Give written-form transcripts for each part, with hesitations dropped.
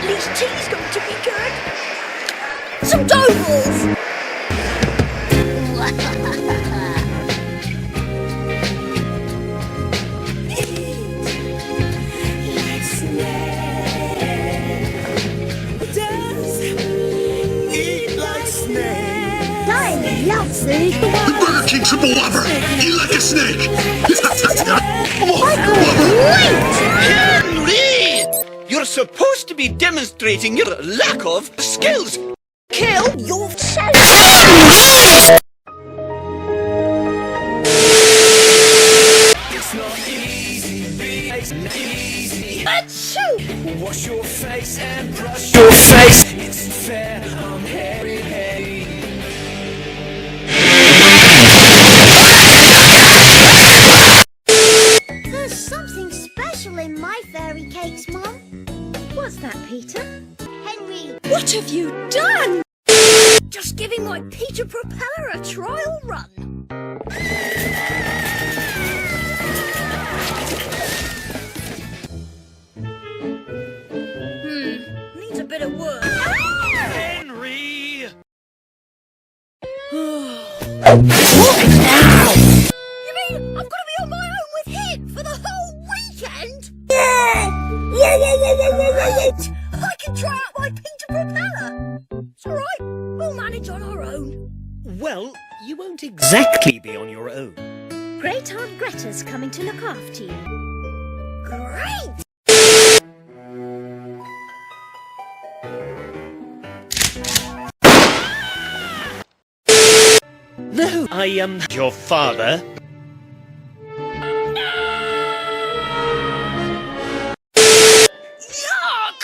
At least tea's going to be good. Some dough balls! The Burger King triple whopper! Eat like a snake! Henry! You're supposed to be demonstrating your lack of skills! Kill yourself! It's not easy, Achoo! Wash your face and brush your face! It's fair, I'm Herrid Hay. There's something special in my fairy cakes, Mum. What's that, Peter? Henry! What have you done? Just giving my Peter propeller a trial run. Needs a bit of work. Henry! What now? You mean I've got to be on my own with him for the whole weekend? Yeah! I can try out my Peter propeller. It's all right. We'll manage on our own. Well, you won't exactly be on your own. Great Aunt Greta's coming to look after you. Great! No, I am your father. Yuck!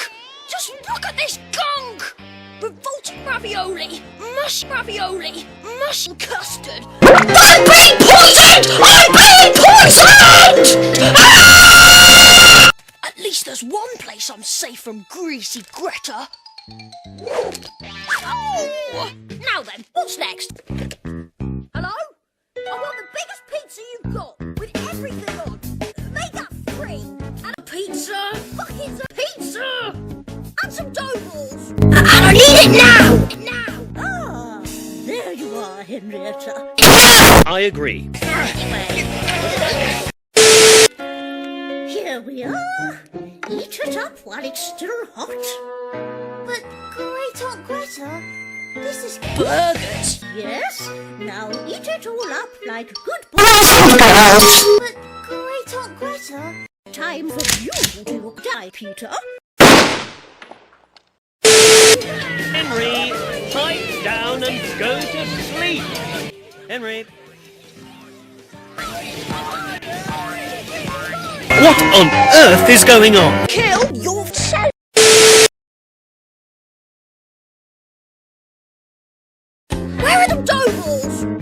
Just look at this gunk! Revolting ravioli, mush ravioli, mush and custard. I'm being poisoned! I'm being poisoned! Ah! At least there's one place I'm safe from greasy Greta. Oh! Now then, what's next? Hello? I want the biggest pizza you've got, with everything on. Make that free. And a pizza. Buckets of pizza. And some dough balls. And I need it now. Now. Ah, there you are, Henrietta. I agree. Here we are. Eat it up while it's still hot. But Great Aunt Greta, this is burgers. Yes. Now eat it all up like good boys. But Great Aunt Greta, time for you to die, Peter. Henry, pipe down and go to sleep. Henry. What on earth is going on? Kill your